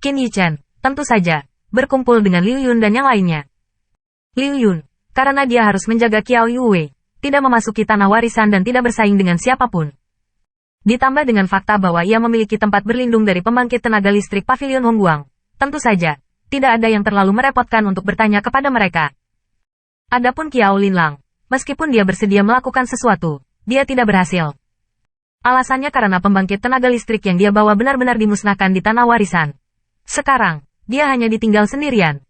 Qin Yichen, tentu saja, berkumpul dengan Liu Yun dan yang lainnya. Liu Yun, karena dia harus menjaga Qiao Yue, tidak memasuki tanah warisan dan tidak bersaing dengan siapapun. Ditambah dengan fakta bahwa ia memiliki tempat berlindung dari pembangkit tenaga listrik Pavilion Hongguang, tentu saja, tidak ada yang terlalu merepotkan untuk bertanya kepada mereka. Adapun Qiao Linlang, meskipun dia bersedia melakukan sesuatu, dia tidak berhasil. Alasannya karena pembangkit tenaga listrik yang dia bawa benar-benar dimusnahkan di tanah warisan. Sekarang, dia hanya ditinggal sendirian.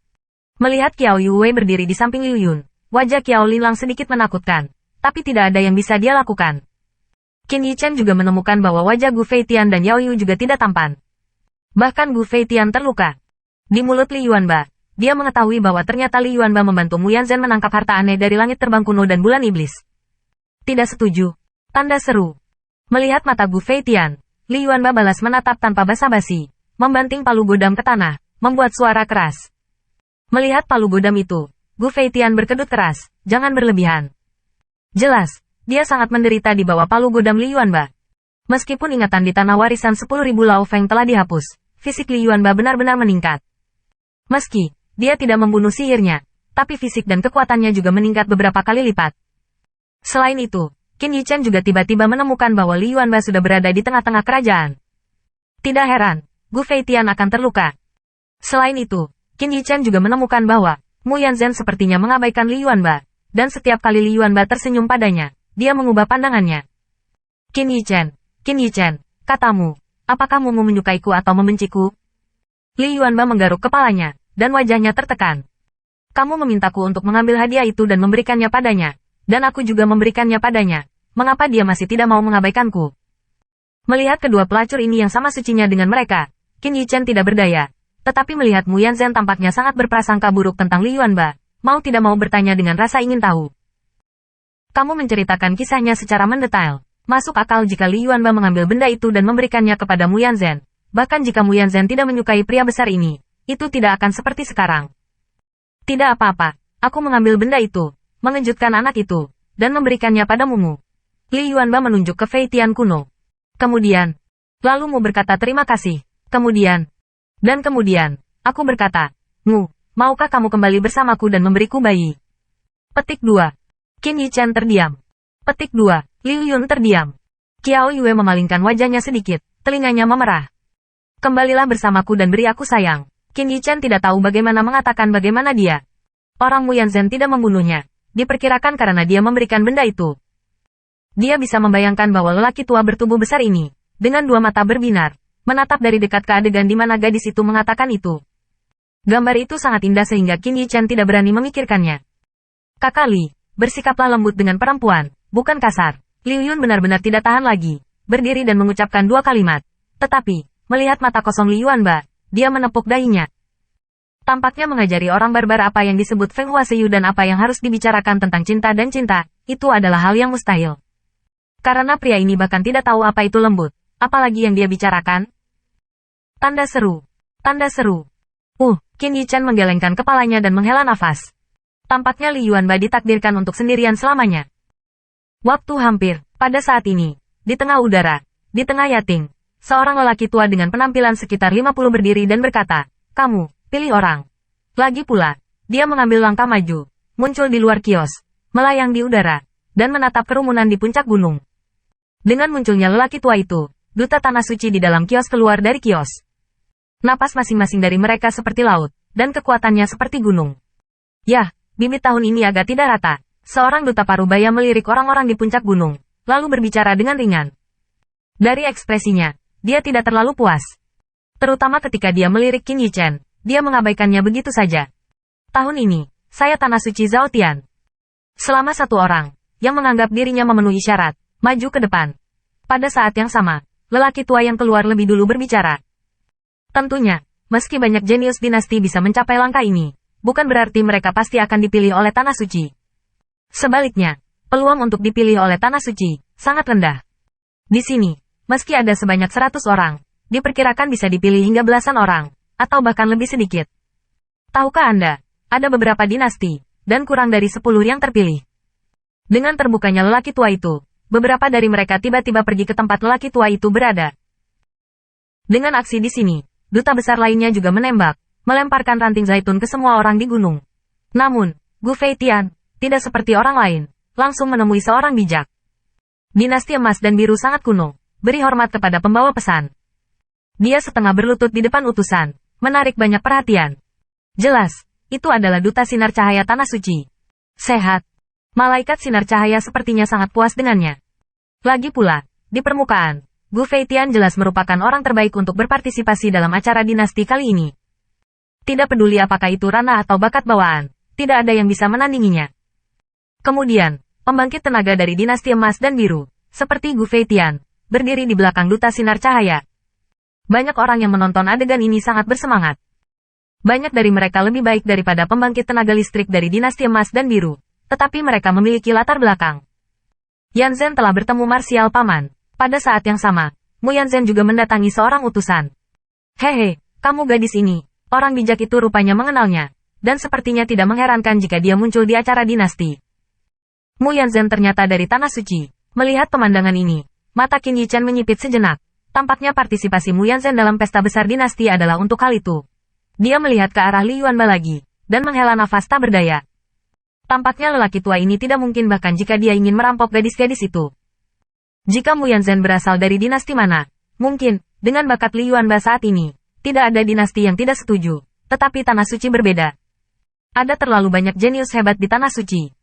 Melihat Qiao Yue berdiri di samping Liu Yun, wajah Qiao Linlang sedikit menakutkan, tapi tidak ada yang bisa dia lakukan. Qin Yichen juga menemukan bahwa wajah Gu Feitian dan Yao Yu juga tidak tampan. Bahkan Gu Feitian terluka. Di mulut Li Yuanba, dia mengetahui bahwa ternyata Li Yuanba membantu Mu Yanzhen menangkap harta aneh dari langit terbang kuno dan bulan iblis. Tidak setuju. Tanda seru. Melihat mata Gu Feitian, Li Yuanba balas menatap tanpa basa-basi, membanting palu godam ke tanah, membuat suara keras. Melihat palu godam itu, Gu Feitian berkedut keras, jangan berlebihan. Jelas, dia sangat menderita di bawah palu godam Li Yuanba. Meskipun ingatan di tanah warisan 10.000 Lao Feng telah dihapus, fisik Li Yuanba benar-benar meningkat. Meski, dia tidak membunuh sihirnya, tapi fisik dan kekuatannya juga meningkat beberapa kali lipat. Selain itu, Qin Yichen juga tiba-tiba menemukan bahwa Li Yuanba sudah berada di tengah-tengah kerajaan. Tidak heran, Gu Feitian akan terluka. Selain itu, Qin Yichen juga menemukan bahwa Mu Yanzhen sepertinya mengabaikan Li Yuanba, dan setiap kali Li Yuanba tersenyum padanya, dia mengubah pandangannya. Qin Yichen, katamu, apakah kamu menyukaiku atau membenciku? Li Yuanba menggaruk kepalanya, dan wajahnya tertekan. Kamu memintaku untuk mengambil hadiah itu dan memberikannya padanya. Dan aku juga memberikannya padanya. Mengapa dia masih tidak mau mengabaikanku? Melihat kedua pelacur ini yang sama sucinya dengan mereka, Qin Yichen tidak berdaya. Tetapi melihat Mu Yanzhen tampaknya sangat berprasangka buruk tentang Li Yuanba, mau tidak mau bertanya dengan rasa ingin tahu. Kamu menceritakan kisahnya secara mendetail. Masuk akal jika Li Yuanba mengambil benda itu dan memberikannya kepada Mu Yanzhen. Bahkan jika Mu Yanzhen tidak menyukai pria besar ini, itu tidak akan seperti sekarang. Tidak apa-apa, aku mengambil benda itu, mengejutkan anak itu, dan memberikannya pada Mu. Li Yuanba menunjuk ke Feitian kuno. Kemudian, lalu Mu berkata terima kasih. Kemudian, aku berkata, Mu, maukah kamu kembali bersamaku dan memberiku bayi? Petik 2. Qin Yichen terdiam. Petik 2. Liu Yun terdiam. Qiao Yue memalingkan wajahnya sedikit, telinganya memerah. Kembalilah bersamaku dan beri aku sayang. Qin Yichen tidak tahu bagaimana mengatakan bagaimana dia. Orang Mu Yanzhen tidak membunuhnya. Diperkirakan karena dia memberikan benda itu. Dia bisa membayangkan bahwa lelaki tua bertubuh besar ini, dengan dua mata berbinar, menatap dari dekat ke adegan di mana gadis itu mengatakan itu. Gambar itu sangat indah sehingga Qin Yichen tidak berani memikirkannya. Kakak Li, bersikaplah lembut dengan perempuan, bukan kasar. Liu Yun benar-benar tidak tahan lagi, berdiri dan mengucapkan dua kalimat. Tetapi, melihat mata kosong Li Yuanba, dia menepuk dahinya. Tampaknya mengajari orang barbar apa yang disebut Feng Huaseiyu dan apa yang harus dibicarakan tentang cinta dan cinta, itu adalah hal yang mustahil. Karena pria ini bahkan tidak tahu apa itu lembut, apalagi yang dia bicarakan. Tanda seru. Qin Yichen menggelengkan kepalanya dan menghela nafas. Tampaknya Li Yuanba ditakdirkan untuk sendirian selamanya. Waktu hampir, pada saat ini, di tengah udara, di tengah Yating, seorang lelaki tua dengan penampilan sekitar 50 berdiri dan berkata, kamu, pilih orang. Lagi pula, dia mengambil langkah maju, muncul di luar kios, melayang di udara, dan menatap kerumunan di puncak gunung. Dengan munculnya lelaki tua itu, duta tanah suci di dalam kios keluar dari kios. Napas masing-masing dari mereka seperti laut, dan kekuatannya seperti gunung. Yah, bibit tahun ini agak tidak rata. Seorang duta parubaya melirik orang-orang di puncak gunung, lalu berbicara dengan ringan. Dari ekspresinya, dia tidak terlalu puas. Terutama ketika dia melirik Qin Yichen. Dia mengabaikannya begitu saja. Tahun ini, saya tanah suci Zhao Tian. Selama satu orang, yang menganggap dirinya memenuhi syarat, maju ke depan. Pada saat yang sama, lelaki tua yang keluar lebih dulu berbicara. Tentunya, meski banyak jenius dinasti bisa mencapai langkah ini, bukan berarti mereka pasti akan dipilih oleh tanah suci. Sebaliknya, peluang untuk dipilih oleh tanah suci, sangat rendah. Di sini, meski ada sebanyak 100 orang, diperkirakan bisa dipilih hingga belasan orang, atau bahkan lebih sedikit. Tahukah Anda, ada beberapa dinasti, dan kurang dari 10 yang terpilih. Dengan terbukanya lelaki tua itu, beberapa dari mereka tiba-tiba pergi ke tempat lelaki tua itu berada. Dengan aksi di sini, duta besar lainnya juga menembak, melemparkan ranting zaitun ke semua orang di gunung. Namun, Gu Feitian, tidak seperti orang lain, langsung menemui seorang bijak. Dinasti emas dan biru sangat kuno, beri hormat kepada pembawa pesan. Dia setengah berlutut di depan utusan, menarik banyak perhatian. Jelas, itu adalah duta sinar cahaya tanah suci. Sehat. Malaikat sinar cahaya sepertinya sangat puas dengannya. Lagi pula, di permukaan, Gu Feitian jelas merupakan orang terbaik untuk berpartisipasi dalam acara dinasti kali ini. Tidak peduli apakah itu ranah atau bakat bawaan, tidak ada yang bisa menandinginya. Kemudian, pembangkit tenaga dari dinasti emas dan biru, seperti Gu Feitian, berdiri di belakang duta sinar cahaya. Banyak orang yang menonton adegan ini sangat bersemangat. Banyak dari mereka lebih baik daripada pembangkit tenaga listrik dari dinasti emas dan biru, tetapi mereka memiliki latar belakang. Yan Zhen telah bertemu Marsial Paman. Pada saat yang sama, Mu Yanzhen juga mendatangi seorang utusan. Hehe, kamu gadis ini. Orang bijak itu rupanya mengenalnya, dan sepertinya tidak mengherankan jika dia muncul di acara dinasti. Mu Yanzhen ternyata dari Tanah Suci. Melihat pemandangan ini, mata Qin Yichen menyipit sejenak. Tampaknya partisipasi Mu Yanzhen dalam pesta besar dinasti adalah untuk hal itu. Dia melihat ke arah Li Yuanba lagi, dan menghela nafas tak berdaya. Tampaknya lelaki tua ini tidak mungkin bahkan jika dia ingin merampok gadis-gadis itu. Jika Mu Yanzhen berasal dari dinasti mana, mungkin, dengan bakat Li Yuanba saat ini, tidak ada dinasti yang tidak setuju, tetapi Tanah Suci berbeda. Ada terlalu banyak jenius hebat di Tanah Suci.